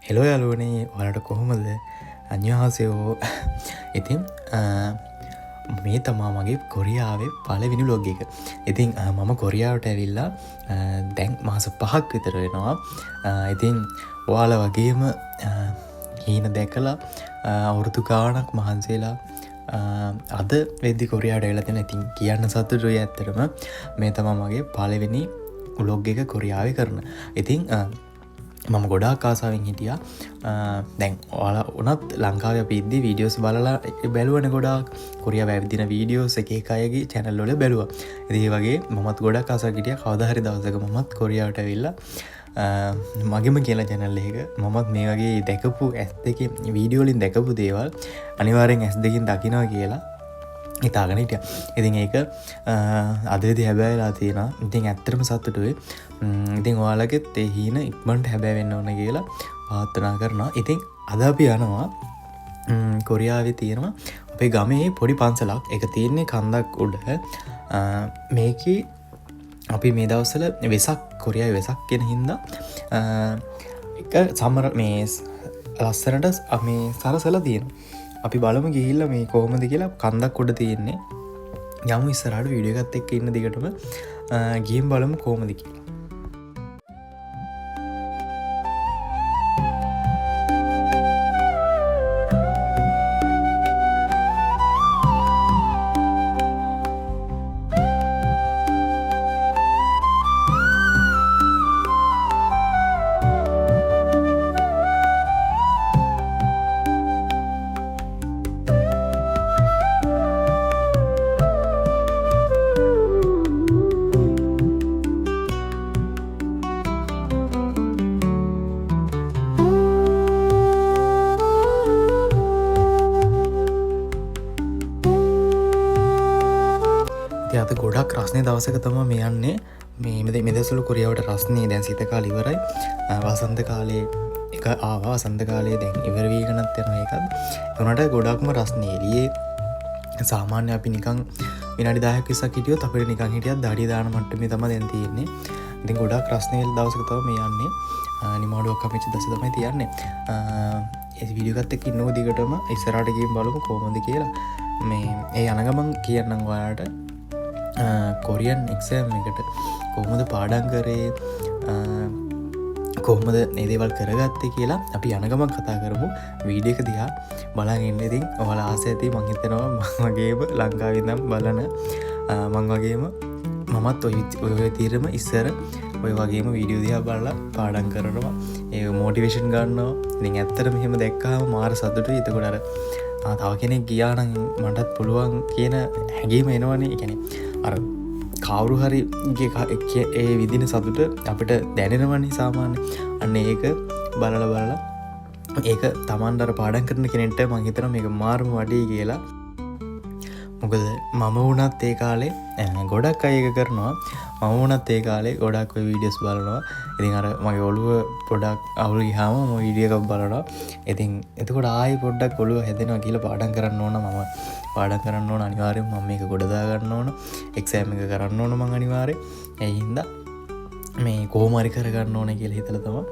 Hello යාලුවනේ ඔයාලට කොහොමද අන්‍යහාසයෝ ඉතින් මේ තමා මගේ කොරියාවේ පලවිනි ලොග් එක. ඉතින් මම කොරියාවට ඇවිල්ලා දැන් මාස 5ක් විතර වෙනවා. ඉතින් ඔයාල වගේම හීන දැකලා අවුරුදු ගානක් මහන්සේලා අද වෙදදි කොරියාට එලතින ඉතින් කියන්න සතුටුයි ඇත්තරම මේ තමා මගේ පලවෙනි උලොග් එක කොරියාව කරන. ඉතින් මම ගොඩා කාසාවෙන් හිටියා. දැන් ඔයාලා උනත් ලංකාව පිද්දි වීඩියෝස් බලලා බැලුවන ගොඩාක් කොරියා වැවිදින වීඩියෝස් එක අයගේ චැනල්ලොල බැලුව. ඉතින් ඒ වගේ මමත් ගොඩක් කාසා හිටියා. කවදාහරි දවසක මමත් කොරියාවට ඇවිල්ලා මගේම කියලා චැනල් එක මමත් මේ වගේ දැකපු ඇස් දෙකේ වීඩියෝ වලින් දැකපු දේවල් අනිවාර්යෙන් ඇස් දෙකින් දකිනවා කියලා හිතාගෙන හිටිය. ඉතින් ඒක අදදි හැබැයිලා තියෙනවා. ඉතින් ඇත්තරම සතුටුයි. ඉතින් ඔයාලගෙත් ඒ හීන ඉක්මනට හැබැයි වෙන්න ඕන කියලා ප්‍රාර්ථනා කරනවා. ඉතින් අද අපි යනවා කොරියාවේ තියෙනවා අපේ ගමේ පොඩි පන්සලක්. ඒක තියෙන්නේ කන්දක් උඩ. මේකේ අපි මේ දවස්වල වෙසක් කොරියාවේ වෙසක් කියන හින්දා එක සමර මේ ලස්සනට මේ සරසලා තියෙනවා. අපි බලම ගිහිල්ල මේ කොහොමද කියලා කන්දක් උඩ තියෙන්නේ. යමු ඉස්සරහට වීඩියෝ එකත් එක්ක ඉන්න දිගටම ගිහින් බලමු කොහොමද කියලා. අද ගොඩක් රස්නේ දවසක තම මේ යන්නේ මේ මෙදසුළු කොරියාවට රස්නේ දැන් සිත කාල ඉවරයි. වසන්ත කාලේ එක ආවා. වසන්ත කාලේ දැන් ඉවර වීගෙනත් යනවා ඒකත්. උනට ගොඩක්ම රස්නේ එළියේ සාමාන්‍ය අපි නිකන් විනාඩි 10ක් 20ක් හිටියොත් අපිට නිකන් හිටියත් දාඩිය දාන මට්ටමේ තමයි දැන් තියෙන්නේ. ඉතින් ගොඩක් රස්නේ දවසක තම මේ යන්නේ. නිමාඩුවක් අපිච්ච දවස් තමයි තියන්නේ. ඒ වීඩියෝ එකත් එක්ක ඉන්නව දිගටම ඉස්සරහට ගිහින් බලමු කොහොමද කියලා. මේ ඒ යන ගමන් කියන්නම් ඔයාලට කොරියන් එක්සෑම් එකට කොහොමද පාඩන් කරේ කොහොමද නේදේවල් කරගත්තේ කියලා අපි යනගමන් කතා කරමු. වීඩියෝ එක දිහා බලන් ඉන්න. ඉතින් ඔයාලා ආස ඇති මං හිතනවා මම වගේම ලංකාවේ ඉඳන් බලන මං වගේම මමත් ඔය තීරම ඉස්සර ඔය වගේම වීඩියෝ දිහා බලලා පාඩම් කරනවා. ඒ මොටිවේෂන් ගන්නවා. ඉතින් ඇත්තටම මෙහෙම දැක්කම මාර සතුටුයි. එතකොට අර තව කෙනෙක් ගියා නම් මටත් පුළුවන් කියන හැඟීම එනවනේ. ඒ කියන්නේ අර කවුරු හරි ඒ විදින සතුට අපිට දැනෙනවනේ සාමාන්‍ය. අන්න ඒක බලලා ඒක තමන්ට අර පාඩම් කරන කෙනෙක්ට මං හිතනවා මේක මාරම වටී කියලා. මොකද මම වුණත් ඒ කාලේ ගොඩක් අය ඒක කරනවා. මම වුණත් ඒ කාලේ ගොඩක් ඔය වීඩියෝස් බලනවා. ඉතින් අර මගේ ඔළුව පොඩක් අවුල් ගියාම මම වීඩියෝ එකක් බලනවා. ඉතින් එතකොට ආයෙ පොඩ්ඩක් ඔළුව හැදෙනවා කියලා පාඩම් කරන්න ඕන. මම පාඩම් කරන්න ඕන අනිවාර්යෙන්. මම මේක ගොඩ දා ගන්න ඕන. එක්සෑම් එක කරන්න ඕන මං අනිවාර්යෙන්. ඒ හින්දා මේ කොහොම හරි කරගන්න ඕන කියලා හිතලා තමයි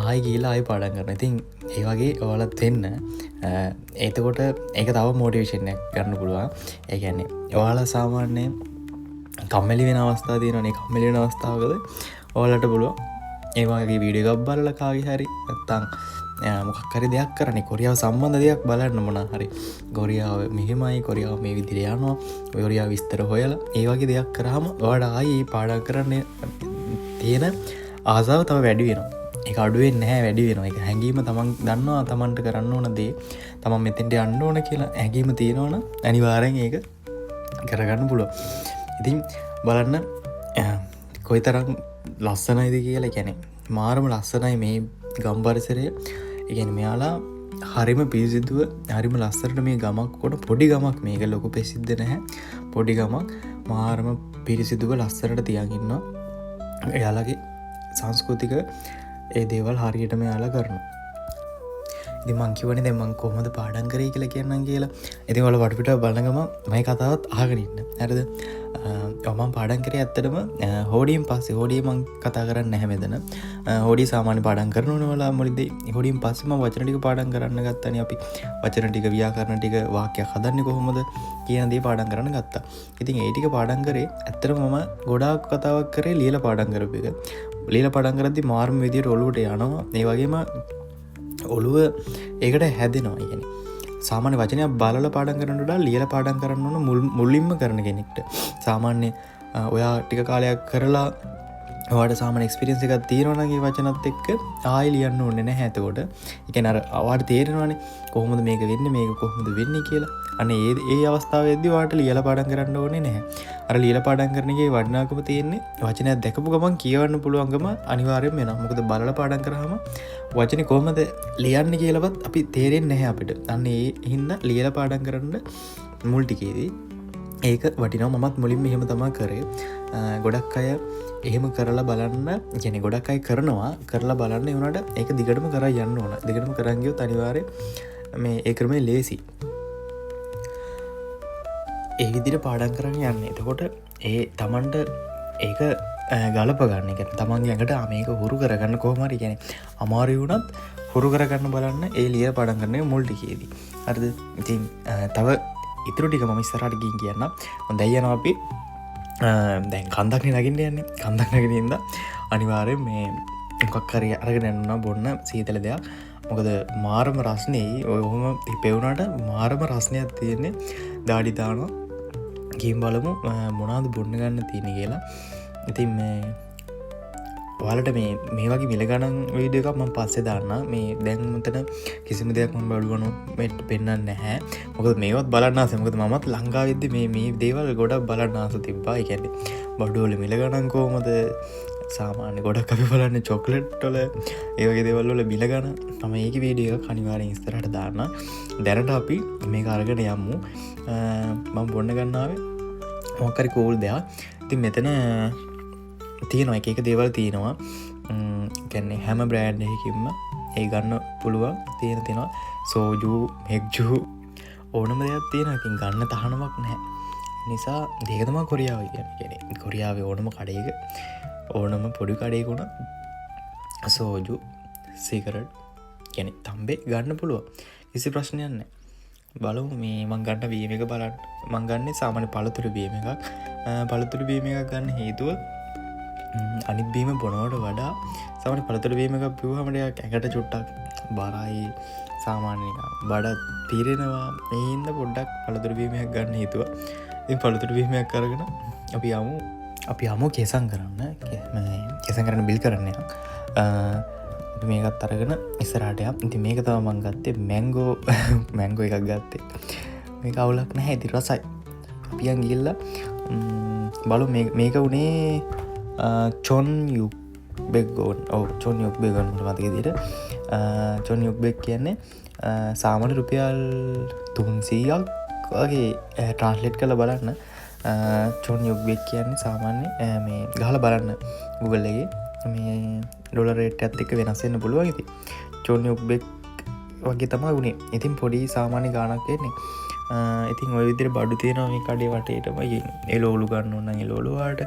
ආයෙ ගිහලා ආයෙ පාඩම් කරනවා. ඉතින් ඒ වගේ ඔයාලත් වෙන්න. එතකොට ඒක තව මොටිවේෂන් එකක් ගන්න පුළුවන්. ඒ කියන්නේ ඔයාලා සාමාන්‍යයෙන් කම්මැලි වෙන අවස්ථා තියෙනවානේ. කම්මැලි වෙන අවස්ථාවකද ඔයාලට පුළුවන් ඒ වගේ වීඩියෝ එකක් බලලා කාගේ හරි නැත්තම් මොකක් හරි දෙයක් කරන්නේ කොරියාව සම්බන්ධ දෙයක් බලන්න මොනවා හරි. කොරියාව මෙහෙමයි, කොරියාව මේ විදිහට යනවා, කොරියාව විස්තර හොයලා ඒ වගේ දෙයක් කරාම ඔයාලා ආයේ පාඩම් කරන්න තියෙන ආසාව තව වැඩි වෙනවා. ඒක අඩු වෙන්නේ නැහැ, වැඩි වෙනවා. ඒක හැංගීම තමන් දන්නවා තමන්ට කරන්න ඕන දේ තමන් මෙතෙන්ට යන්න ඕන කියලා හැංගීම තියෙනවනම් අනිවාර්යෙන් ඒක කරගන්න පුළුවන්. ඉතින් බලන්න කොයිතරම් ලස්සනයිද කියලා. කියන්නේ මාරම ලස්සනයි මේ ගම් පරිසරය. ඒ කියන්නේ මෙයාලා හරිම පිරිසිදුව හරිම ලස්සනට මේ ගමක් කොට පොඩි ගමක්. මේක ලොකු ප්‍රසිද්ධ නැහැ. පොඩි ගමක් මාරම පිරිසිදුව ලස්සනට තියන් ඉන්නවා. එයාලගේ සංස්කෘතික ඒ දේවල් හරියටම යාලා කරනවා. ඉතින් මං කිව්වනේ දැන් මං කොහොමද පාඩම් කරේ කියලා කියන්නම් කියලා. ඉතින් ඔයාලා වටපිට බලනගම මගේ කතාවත් අහගෙන ඉන්න. හරිද? මම පාඩම් කරේ ඇත්තටම හෝඩියෙන් පස්සේ. හෝඩිය මං කතා කරන්නේ නැහැ මෙතන. හෝඩිය සාමාන්‍ය පාඩම් කරනවනේ ඔයාලා මුලින්දී. හෝඩියෙන් පස්සේ මම වචන ටික පාඩම් කරන්න ගත්තානේ අපි. වචන ටික ව්‍යාකරණ ටික වාක්‍යයක් හදන්නේ කොහොමද කියන දේ පාඩම් කරන්න ගත්තා. ඉතින් ඒ ටික පාඩම් කරේ ඇත්තටම මම ගොඩාක් කතාවක් කරේ ලියලා පාඩම් කරපු එක. ලියලා පාඩම් කරද්දි මාර්ම විදියට ඔළුවට යනවා. ඒ වගේම ඔළුව ඒකට හැදෙනවා. කියන්නේ සාමාන්‍ය වචනයක් බලලා පාඩම් කරනට වඩා ලියලා පාඩම් කරන්න ඕන මුලින්ම කරන කෙනෙක්ට. සාමාන්‍ය ඔයා ටික කාලයක් කරලා ඔයාට සාමාන්‍ය එක්ස්පීරියන්ස් එකක් තියෙනවා නම් ඒ වචනත් එක්ක ආයෙ ලියන්න ඕනේ නැහැ. එතකොට ඒ කියන්නේ අර ඔයාට තේරෙනවානේ කොහොමද මේක වෙන්නේ මේක කොහොමද වෙන්නේ කියලා. අනේ ඒ අවස්ථාවේදී ඔයාට ලියලා පාඩම් කරන්න ඕනේ නැහැ. අර ලියලා පාඩම් කරන එකේ වටිනාකම තියෙන්නේ වචනයක් දැකපු ගමන් කියවන්න පුළුවන්කම අනිවාර්යයෙන්ම වෙනවා. මොකද බලලා පාඩම් කරාම වචනේ කොහොමද ලියන්නේ කියලාවත් අපි තේරෙන්නේ නැහැ අපිට. අන්න ඒ හින්දා ලියලා පාඩම් කරන්න මුල් ටිකේදී ඒක වටිනවා. මමත් මුලින්ම එහෙම තමයි කරේ. ගොඩක් අය එහෙම කරලා බලන්න කියන්නේ ගොඩක් අය කරලා බලන්න ඒ උනාට ඒක දිගටම කරා යන්න ඕන. දිගටම කරන් ගියොත් අනිවාර්යයෙන් මේ ඒ ක්‍රමය ලේසි. ඒ විදිහට පාඩම් කරන්න යන්න. එතකොට ඒ Tamanට ඒක ගලප ගන්න. ඒ කියන්නේ Tamanගේ ඇඟට මේක හුරු කරගන්න කොහොම හරි කියන්නේ අමාරු වුණත් හුරු කරගන්න බලන්න ඒ ලියලා පාඩම් කරන මුල් ටිකේදී. හරිද? ඉතින් තව ඉතුරු ටික මම ඉස්සරහට ගිහින් කියන්නම්. දැන් යනවා අපි දැන් කන්දක් නගින්න යන්නේ. කන්දක් නගින්න ඉඳලා අනිවාර්යෙන් මේ මොකක් හරි අරගෙන යනවා බොන්න සීතල දෙයක්. මොකද මාරම රස්නේ ඔහොම ඉපෙවුනට මාරම රස්නයක් තියෙන්නේ. දාඩි දානවා. ගිහින් බලමු මොනවද බොන්න ගන්න තියෙන්නේ කියලා. ඉතින් මේ ඔයාලට මේ වගේ මිල ගණන් වීඩියෝ එකක් මම පස්සේ දාන්න. මේ දැන් මෙතන කිසිම දෙයක් මම බලවන මෙත් පෙන්නන්නේ නැහැ. මොකද මේවත් බලන්න ආසයි. මොකද මමත් ලංකාවෙද්දි මේ දේවල් ගොඩක් බලන්න ආස තිබ්බා. ඒ කියන්නේ බඩුවල මිල ගණන් කොහොමද සාමාන්‍ය ගොඩක් අපි බලන්නේ චොක්ලට් වල ඒ වගේ දේවල් වල මිල ගණන්. මම ඒකේ වීඩියෝ එකක් අනිවාර්යෙන් ඉස්සරහට දාන්න. දැනට අපි මේක අරගෙන යමු. මම බොන්න ගන්නාවේ මොකක් හරි කූල් දෙයක්. ඉතින් මෙතන තියෙනවා එක දේවල් තියෙනවා. කියන්නේ හැම බ්‍රෑන්ඩ් එකකින්ම ඒ ගන්න පුළුවන් තියෙනවා. සෝජු, මෙක්ජු ඕනම දෙයක් තියෙනවා. ඉතින් ගන්න තහනමක් නැහැ. නිසා ඒක තමයි කොරියාව කියන්නේ. කොරියාවේ ඕනම කඩේක ඕනම පොඩි කඩේක උන සෝජු, සිගරට් කියන්නේ තම්බේ ගන්න පුළුවන්. කිසි ප්‍රශ්නයක් නැහැ. බලමු මේ මං ගන්න බීම එක බලන්න. මං ගන්නේ සාමාන්‍ය පළතුරු බීම එකක්. පළතුරු බීම එකක් ගන්න හේතුව අනිත් බීම බොනවට වඩා සාමාන්‍ය පළතුරු බීම එකක් බිව්වම ටිකක් ඇඟට චුට්ටක් බරයි සාමාන්‍ය බඩ පීරෙනවා. ඒ හින්දා පොඩ්ඩක් පළතුරු බීම එකක් ගන්න හේතුව. ඉතින් පළතුරු බීම එකක් අරගෙන අපි යමු කෙසන් කරන්න. කෙසන් කරන්න බිල් කරන්න යනවා. මේකත් අරගෙන ඉස්සරහට යම්. ඉතින් මේක තමයි මම ගත්තේ මැංගෝ එකක් ගත්තේ. මේක අවුලක් නැහැ. ඉතින් රසයි. අපි යන් ගිහලා බලමු මේක උනේ චොන් යුක් බෙග්ගෝන්. ඔව් චොන් යුක් බෙග්ගෝන් මට මතක විදිහට. චොන් යුක් බෙග් කියන්නේ සාමාන්‍ය රුපියල් 300ක් වගේ ට්‍රාන්ස්ලේට් කරලා බලන්න. චොන් යුක් බෙග් කියන්නේ සාමාන්‍ය මේ ගහලා බලන්න Google එකේ මේ ඩොලර් රේට් එකත් එක්ක වෙනස් වෙන්න පුළුවන්. ඉතින් චොන් යුක් බෙග් වගේ තමයි උනේ. ඉතින් පොඩි සාමාන්‍ය ගාණක් එන්නේ. ඉතින් ඔය විදිහට බඩු තියෙනවා මේ කඩේ වටේටම. එළවලු ගන්න ඕන නම් එළවලු වලට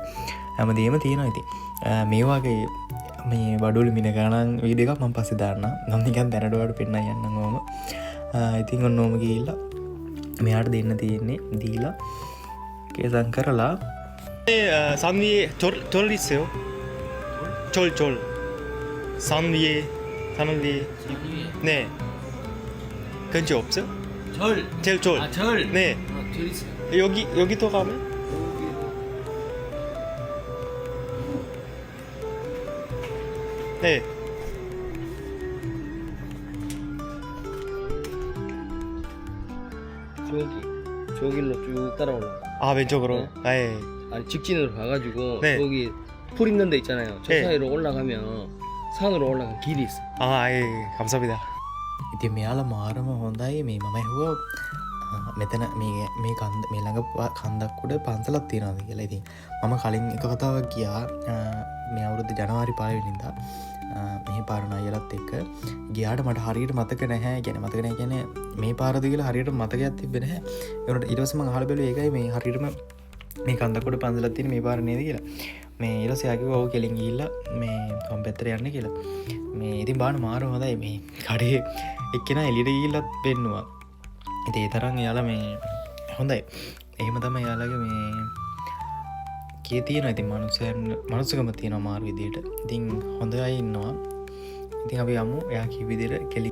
හැමදේම තියෙනවා. ඉතින් මේ වගේ මේ බඩුවල මින ගණන් වීඩියෝ එකක් මම පස්සේ දාන්නම්. මම නිකන් දැනට ඔයාලට පෙන්නන්න යන්නම් ඕම. ඉතින් ඔන්න ඕම ගිහිල්ලා මෙයාට දෙන්න තියෙන්නේ දීලා 계산 කරලා 산 위에 절 있어요? 절 산 위에 산 위에 네 근처 없어요? 제일 절 절. 네 절 있어요. 여기 또 가면 네 저길로 쭉 따라 올라가. 아 왼쪽으로 네. 네. 아니 직진으로 가가지고 네. 저기 풀 있는 데 있잖아요. 저 네. 사이로 올라가면 산으로 올라간 길이 있어. 아 예 감사합니다. ඉතින් මෙයාලා මාරම හොඳයි. මේ මම ඇහුවා මෙතන මේ කන්ද මේ ළඟ කන්දක් උඩ පන්සලක් තියෙනවද කියලා. ඉතින් මම කලින් එක කතාවක් ගියා මේ අවුරුදු ජනවාරි 5 වෙනිදා මෙහි පාරණ අයලත් එක්ක ගියාට මට හරියට මතක නැහැ ගැන මතක නැහැ කියන්නේ මේ පාරද කියලා හරියට මතකයක් තිබෙන්නේ නැහැ. ඒකට ඊට පස්සේ මම අහලා බැලුවා ඒකයි මේ හරියටම මේ කන්දකොට පන්සලක් තියෙන මේ පාර නේද කියලා. මේ ඊට පස්සේ ආ කිව්වා ඔව් කෙලින් ගිහිල්ලා මේ වම් පැත්තට යන්න කියලා. මේ ඉතින් බාන මාරු හොඳයි මේ කඩේ එක්කෙනා එළියට ගිහිල්ලත් පෙන්නුවා. ඉතින් ඒ තරම් එයාලා මේ හොඳයි. එහෙම තමයි එයාලගේ මේ කී තියෙනවා. ඉතින් මනුස්සකම තියෙනවා මාරු විදියට. ඉතින් හොඳ අය ඉන්නවා. ඉතින් අපි යමු එයා කී විදියට කෙලි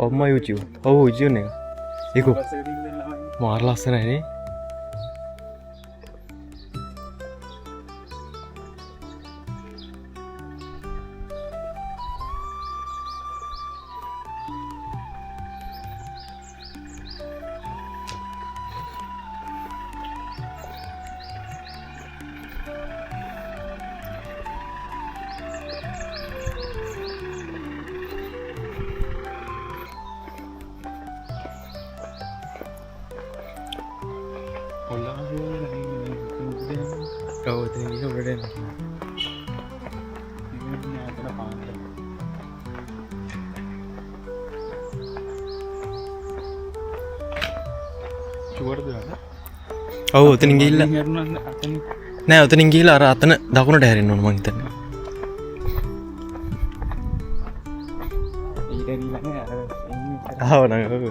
엄마 요지요. 요지요 내가. 이거 뭐 알았으나니? 이거 왜 ඔව් උතනින් ගිහිල්ලා නෑ උතනින් ගිහිල්ලා අර අතන දකුණට හැරෙන්න ඕන මං හිතන්නේ. ආව නං ඔව්.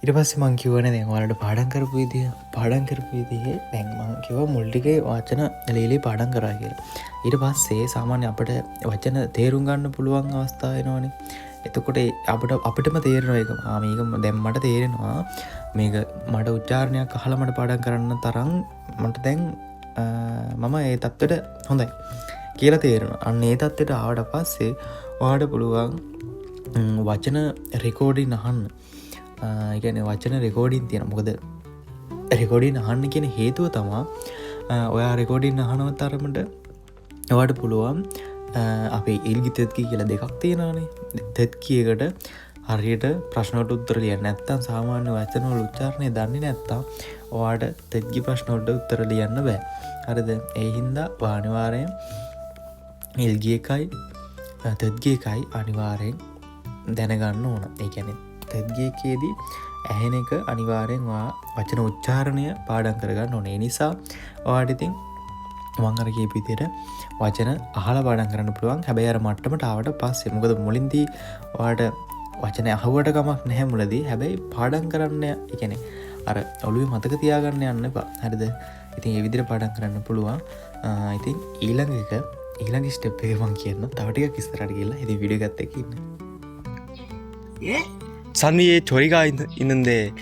ඊට පස්සේ මං කිව්වනේ දැන් ඔයාලට පාඩම් කරපු විදිහේ දැන් මං කිව්වා මුල් ටිකේ වචන ලීලී පාඩම් කරා කියලා. ඊට පස්සේ සාමාන්‍ය අපිට වචන තේරුම් ගන්න පුළුවන් අවස්ථා වෙනවනේ. එතකොට අපිටම තේරෙනවා ඒක. මේක දැන් මට තේරෙනවා මේක මට උච්චාරණයක් අහලා මට පාඩම් කරන්න තරම් මට දැන් මම ඒ තත්ත්වෙට හොඳයි කියලා තේරෙනවා. අන්න ඒ තත්ත්වෙට ආවට පස්සේ ඔයාලට පුළුවන් වචන රෙකෝඩින් අහන්න. ගැන වචන රෙකෝඩින් තියෙන මොකද රෙකෝඩින් අහන්න කියන හේතුව තමා ඔයා රෙකෝඩින් අහනව තරමට ඔයාට පුළුවන් අපේ ඉල්ගි තෙත්කි කියලා දෙකක් තියෙනනේ. තෙත්කියකට හරියට ප්‍රශ්නට උත්තර ලියන්න නැත්තම් සාමාන්‍ය වචනවල උච්චාරණය දන්නේ නැත්තම් ඔයාට තෙත්ගි ප්‍රශ්නවලට උත්තර ලියන්න බෑ. හරිද? ඒ හින්දා අනිවාර්යෙන් එල්ගිය එකයි තෙත්ගේ එකයි අනිවාරයෙන් දැනගන්න ඕන. ඒ ගැන තෙත්ගේකේදී ඇහෙන එක අනිවාරයෙන් වචන උච්චාරණය පාඩන් කරගන්න ඕනේ. නිසා වාටිතින් මංගරගේ පිතියට වචන අහල පාඩන් කරන්න පුළුවන්. හැබැයි අර මට්ටමට ආවට පස්සේ මොකද මුලින්දී වාට වචන අහුවට කමක් නැහැ මුලදී. හැබැයි පාඩන් කරන්න එකන අර ඔළුවේ මතක තියාගන්න යන්න එපා. හරිද? ඉතින් ඒ විදිහට පාඩම් කරන්න පුළුවන්. ඉතින් ඊළඟ ස්ටෙප් එක මම කියන්න. තව ටිකක් ඉස්සරහට ගිහලා ඉතින් වීඩියෝ එකත් එක්ක ඉන්න. 산 위에 저희가 있는데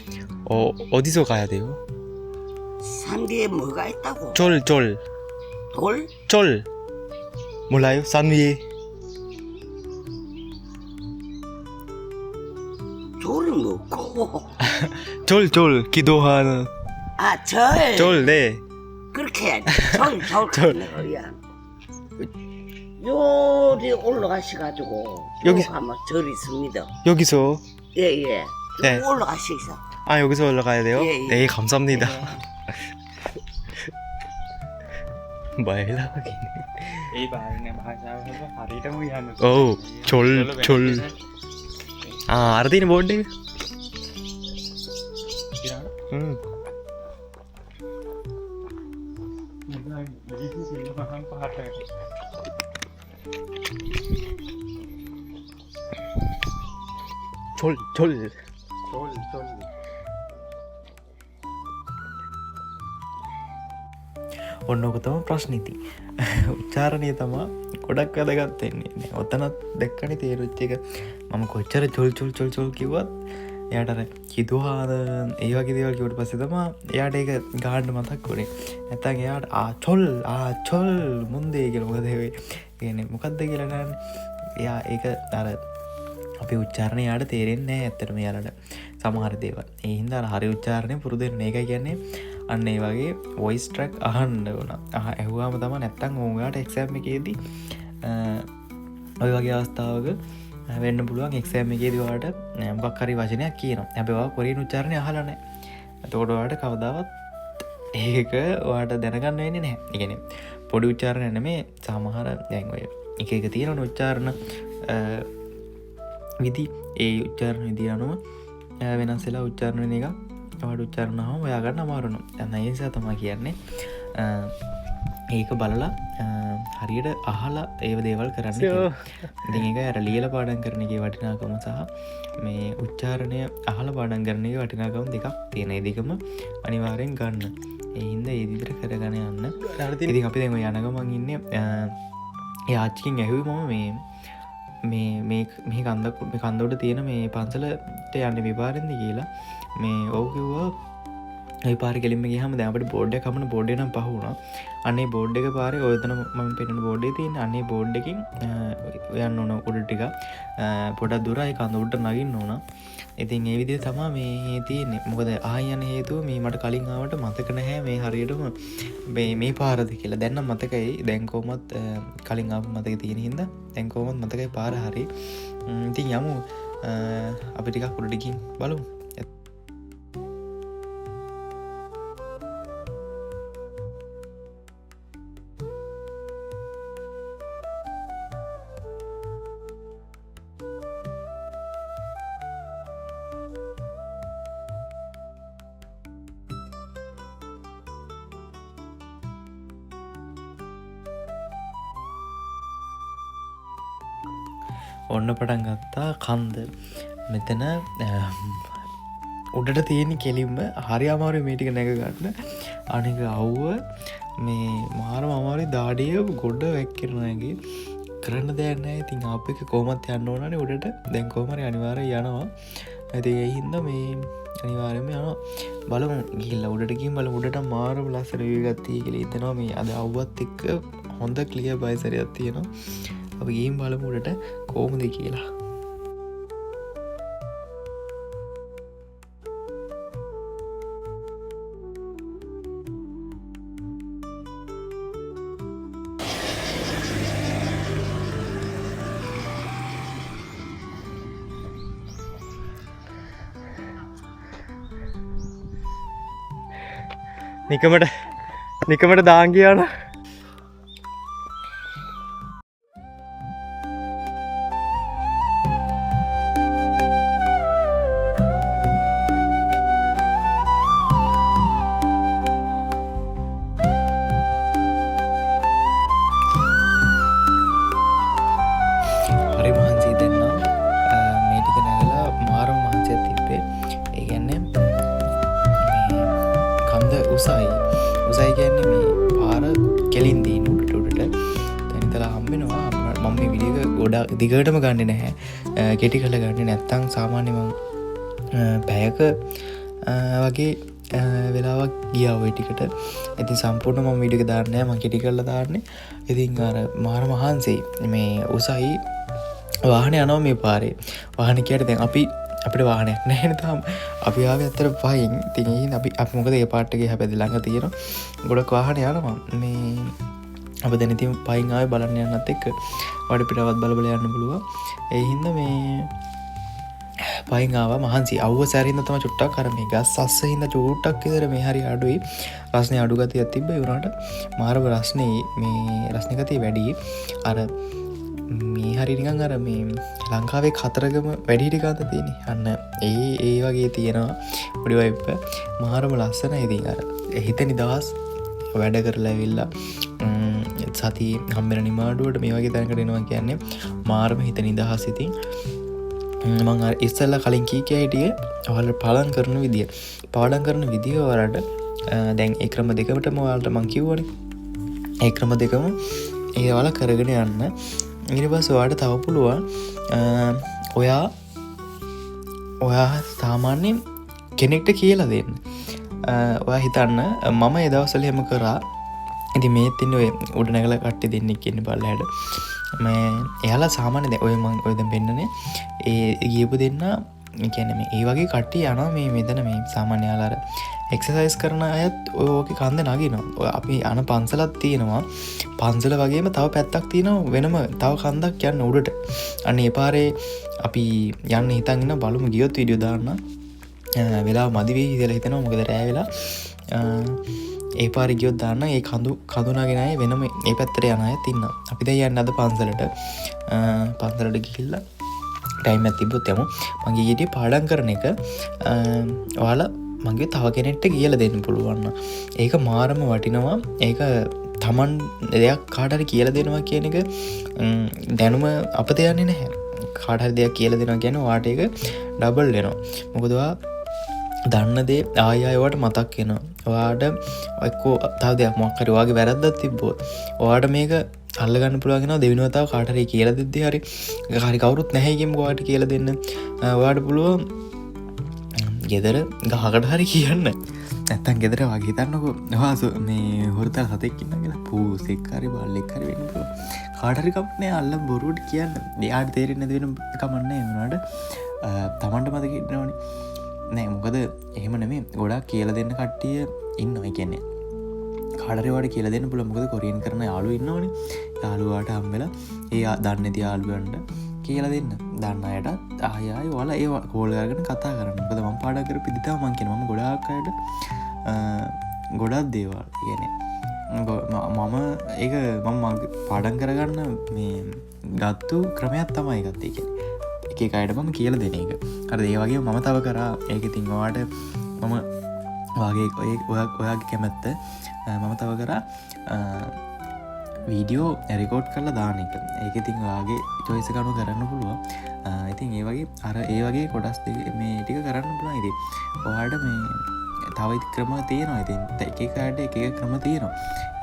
어디서 가야 돼요? 산 뒤에 뭐가 있다고? 쫄 돌? 몰라요? 산 위에 돌은 뭐고? 쫄 기도하는 아, 절. 네. 그렇게 해야지. 절 가는 거야. 요리 올라가셔가지고 여기- 여기 가면 절 있습니다. 여기서 예. 네. 올라가시죠. 여기서 올라가야 돼요? 예. 네, 감사합니다. 말라하긴 ඒ බාරන භාෂාව හරිටම යන්න. 어우 쫄 알아듣는 뭔데? 쫄 ඔන්නකොතම ප්‍රශ්නිති උච්චාරණය තමා ගොඩක් වැදගත්වෙන්නේ. ඔත්තනත් දැක්කනි තේරුච්ච එක මම කොච්චර චොල් කිවත් එයාටර කිදුහාද ඒවගේ දේවල් කිවට පස්සේ තමා එයාට ඒක ගාඩ්ඩ මතක් කොනේ. ඇතන් එයාට ආචොල් මුන්දේ කියල මොකදවේ කියන මොකක්ද කියලගන්න එයා ඒක අර අපි උච්චාරණය යාට තේරෙන්නේ ඇත්තරම යාලට සමහර දේව එහින්ද හරි උච්චාරණය පුරුදුරන එක කියන්නේ අන්න ඒ වගේ වොයිස් ට්‍රක් අහන්ඩ වන ඇහවාම තම නැත්තං ඕගට එක්සෑම් එකේදී ඔය වගේ අවස්ථාවක වෙන්න පුළුවන් එක්සෑම් එකේදවාට මොකක්කරි වචනයක් කියන ඇබවා කොරින් උච්චාරණය අහලන තෝඩවාට කවදාවත් ඒක වාට දැනගන්න වෙන්නේ නෑ ඉගෙන පොඩි උච්චාරණ එන මේ සමහර දැන්වය එක තියෙන උච්චාරණ විදි ඒ උච්චාරණ විදි අනුව වෙනස්සෙලා උච්චාරණ එක වට උච්චරණහම ඔයාගන්න අමාරුණු ඇන්න ඒසා තමා කියන්නේ ඒක බලලා හරියට අහලා ඒව දේවල් කරන්න ඉදි එක ඇර ලියල පාඩන් කරනගේ වටිනාකම සහ මේ උච්චාරණය අහල පාඩන් කරනය වටිනාකම දෙකක් තියෙන දෙකම අනිවාරයෙන් ගන්න එහින්ද ඒදිතර කරගන යන්න ඉති අපි දෙම යනගමන් ඉන්න යාච්කින් ඇහුවම මේ කන්දොට තියෙන මේ පන්සලට යන්න විපාරෙන්ද කියලා මේ ඕකිව්වා පාර කෙලිම හම දැපට බෝඩ් කමන බෝඩ් නම් පහුුණ අන්නේ බෝඩ් එක පාර ඔයතන ම පෙන බෝඩ්ඩේ තින් අන්නේ බෝඩ්ඩකින් යන්න ඕන උඩ ටික පොඩක් දුරයි කඳ උඩට නගින්න ඕන. ඉතින් ඒ විදිහ තමා මේ තියෙන්නේ. මොකද ආයන හේතුව මේ මට කලින් ආවට මතක නැහැ මේ හරියටම මේ පාරද කියලා. දැන් නම් මතකයි. දැන් කොහොමත් කලින් ආපු මතක තියෙන හින්දා දැන් කොහොමත් මතකයි පාර හරි. ඉතින් යමු අපි ටිකක් උඩට ගිහින් බලමු. ඔන්න පටන් ගත්තා කන්ද මෙතන උඩට තියෙන කෙලින්ම හරි අමාරු මේටික නැගගන්න අනික අව්ව මේ මාරම අමාරු දාඩිය ගොඩ වැක්කිරනගේ කරන්න දෙයන්න ඉතින් අප එක කෝමත් යන්න ඕනනේ උඩට දැන් කෝමරි අනිවාර යනවා ඇති එහින්ද මේ අනිවාරම යන බලමු ගිල්ල උඩටකින් බල උඩට මාරම ලස්සර වීගත්තී කියල හිතනවා මේ අද අව්වත් එක්ක හොඳ කලිය බයිසරයක් තියෙනවා අප ගීම් බලමුඩට කෝමද කියලා නිකමට දාංගියාන දිගටම ගන්න නැහැ කෙටි කළ ගන්න නැත්තං සාමාන්‍යම පැයක වගේ වෙලාවක් ගියාව ටිකට ඇති සම්පූර්ණ ම විඩික දාරණය ම කෙටි කල්ල දාරන්නේ ඉතින් අර මාර මහන්සේ මේ උසයි වාහන යනව මේ පාරේ වාහන කියට දැන් අපිට වාහනයක් නැහෙනතාම් අපි ආව ඇත්තර පයින් තින් අපි මොකද ඒ පාට්ටගේ හැපැදි ළඟ තියෙන ගොඩක් වාහන යනවා මේ අප දැනතිම පයින් ආය බලන්න යන්නත් එක්ක වඩ පිටවත් බලබල යන්න පුළුව ඒ හින්ද මේ පයිංාව මහන්සි අව්ව සැරින්ද තම චුට්ටක් කරම ගස් සස්ස හිද චූට්ටක් ඉදර මේ හරි අඩුයි රස්නය අඩුගති ඇතිබ වුණට මාරව රස්නය මේ රස්නකතිය වැඩි අර මේ හරිනිකන් අර මේ ලංකාවේ කතරගම වැඩිටිකාත තියෙන අන්න ඒ වගේ තියෙනවා පොඩිවයිප මාරම ලස්සන ඉතින් අර හිත නිදහස් වැඩ කරලා ඇවිල්ලා සති හම්බෙන නිමාඩුවට මේ වගේ තැනකටෙනවා කියන්නේ මාරම හිත නිදහස් ඉතින් මං ඉස්සල්ල කලින් කීකෑ හිටිය ඔහල පාලන් කරන විදිිය පාඩන් කරන විදිහ වලට දැන් ඒ ක්‍රම දෙකමට මවාලට මං කිව්වන ඒ ක්‍රම දෙකම ඒවල කරගෙන යන්න ඉනිබස් වාට තව පුළුවන් ඔයා සාමාන්‍යෙන් කෙනෙක්ට කියලා දෙන්න ඔයා හිතන්න මම එදවසල හෙම කරා ඉති මේ තින්න ඔය උඩ නැගල කට්ටි දෙන්නෙක් කියන්න බල්ලට මේ එයාලා සාමාන්‍ය ඔය මං ඔයද පෙන්න්නනේ ඒ ගියපු දෙන්න කියැනම ඒ වගේ කට්ටි යනවා මේ මෙතන මේ සාමාන්‍යයාලාර එක්සසයිස් කරන අයත් ඔයෝක කන්ද නගිනවා අපි අන පන්සලත් තියෙනවා පන්සල වගේම තව පැත්තක් තියෙනවා වෙනම තව කන්දක් යන්න උඩට අන්න ඒ පාරේ අපි යන්න හිතන්න බලමු ගියොත් විඩියෝ දාන්න වෙලා මදිවේ හිදල හිතනවා මොකද රෑවෙලා ඒ පාරි ගියොත් දාන්න ඒ කඳුනාගෙනය වෙනම ඒ පැත්තර යනය තින්න අපිද යන්න අද පන්සලට ගිහිල්ලා ටයිම් ඇතිබොත් යමු මගේ ඊට පාඩන් කරන එක ඔයාලා මගේ තව කෙනෙක්ට කියල දෙන්න පුළුවන්න ඒක මාරම වටිනවා ඒක තමන් දෙයක් කාටරි කියල දෙනවා කියන එක දැනුම අප දෙයන්නේ නැහැ කාටහර දෙයක් කියල දෙෙනවා ගැන වාට එක ඩබල් දෙනවා මොකදවා දන්න දේ ආයවට මතක් කියෙන වාට ඔක්කෝ තාව දෙයක් මොක්කරවාගේ වැරද්දත් තිබ්බෝත් ඕවාට මේක අල්ලගන්න පුළුවගෙන දෙවිනවතාව කාටරේ කියල දෙද්ද හරි හරි කවරුත් නැහැකිම වාට කියල දෙන්න වාට පුළුව ගෙදර ගහකට හරි කියන්න ඇත්තන් ගෙදර වගේ තන්නකො නවාසු මේ හොරතල් සතෙක්කින්න කියලා පූසෙක්කාරි බල්ලෙක්කර වෙන්න කාටරිකක්නේ අල්ල බොරුවට කියන්න දෙයාට තේරෙන්න දෙෙන කමන්න වුණට තමන්ට මතකින්නවනි නෑ මොකද එහෙම නෙමේ ගොඩක් කියල දෙන්න කට්ටිය ඉන්න ඔයි කියන්නේ කාඩරවාට කියල දෙන්න පුළ මොකද කොරියන් කරන යාලු ඉන්නවන යාලුවාට හම්බෙල ඒ දන්න ඇති යාල්ුවන්ට කියලා දෙන්න දන්න අයට ආයයි වල ඒ කෝලගන කතා කරන්න ද ම පාඩකර පිදිතාව මංකෙන ම ගොඩාක්කට ගොඩක් දේවල් කියන මම ඒ මම පාඩන් කරගන්න මේ ගත්තු ක්‍රමයක් තමයි ගත්තේ කිය එක අයට මම කියල දෙන එක අර ඒ වගේ මම තව කරා ඒක තිංවාට මම වගේ ඔයාගේ කැමැත්ත මම තව කරා වීඩියෝ ඇරිකෝඩ් කරලා දාන එක ඒක ඉතින් වාගේ චොයිස කනු කරන්න පුළුව ඉතින් ඒ වගේ අර ඒ වගේ කොඩස් මේ ටික කරන්න පුළා ඉති ඔයාට මේ තවයි ක්‍රම තියෙනවා ඉතින් එකකාට එක ක්‍රම තියෙනවා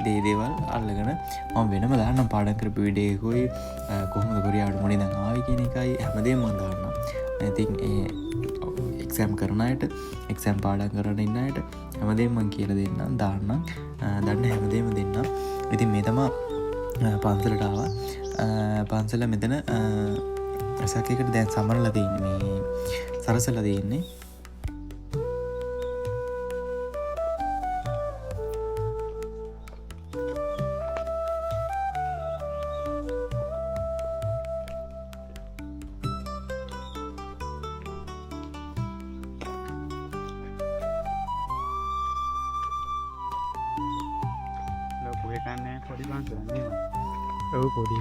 දේ දේවල් අල්ලගෙන ම වෙනම දාන්න පාඩන් කරපු විඩේකුයි කොහොමද කොරියාට මොනි ද ආවි කියන එකයි හැමදේ මන්දාන්න ඇතින් එක්සෑම් කරනයට එක්සෑම් පාඩන් කරන්න ඉන්නයට හැමදේ මං කියල දෙන්න දාන්න දන්න හැමදේම දෙන්න ඉතින් මේ තමා පන්සලටාව පන්සල මෙතන ඇසකකට දැන් සමරල තියන්න මේ සරසල දෙන්නේ පොඩි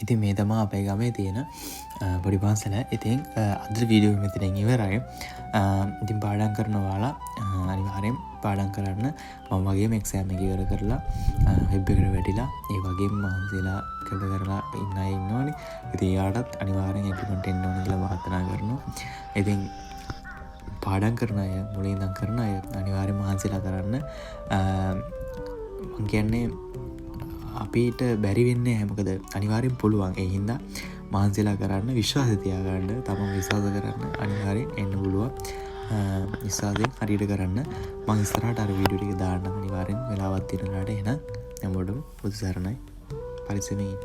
ඉතින් මේ තමා අපේ ගමේ තියෙන පොඩි පාසල. ඉතින් අද වීඩියෝ මෙතනින් ඉවරයි. ඉතින් පාඩම් කරනවාලා අනිවාර්යෙන් පාඩම් කරන්න. මම වගේම එක්සෑම් එක ඉවර කරලා වෙබ් එකට වැටිලා ඒ වගේම මහන්සිලා කැප කරලා ඉන්න අය ඉන්නවනේ. ඉතින් එයාටත් අනිවාර්යෙන් ඉම්ප්ලිමන්ට් වෙන්න ඕන කියලා ප්‍රාර්ථනා කරනවා. ඉතින් පාඩම් කරන අය මුලින් ඉඳන් කරන අය අනිවාර්යෙන් මහන්සිලා කරන්න. මම කියන්නේ අපිට බැරි වෙන්නේ නැහැ. මොකද අනිවාර්යෙන් පුළුවන්. ඒ හින්දා මහන්සිලා කරන්න, විශ්වාසය තියාගන්න, තමන් විශ්වාස කරන්න අනිවාර්යෙන් එන්න පුළුවන්. විශ්වාසයෙන් හරියට කරන්න. මම ඉස්සරහට අර වීඩියෝ ටික දාන්න අනිවාර්යෙන් වෙලාවක් තියෙනලාට එහෙනම් හැමෝටම බුදු සරණයි. පරිස්සමෙන් ඉන්න.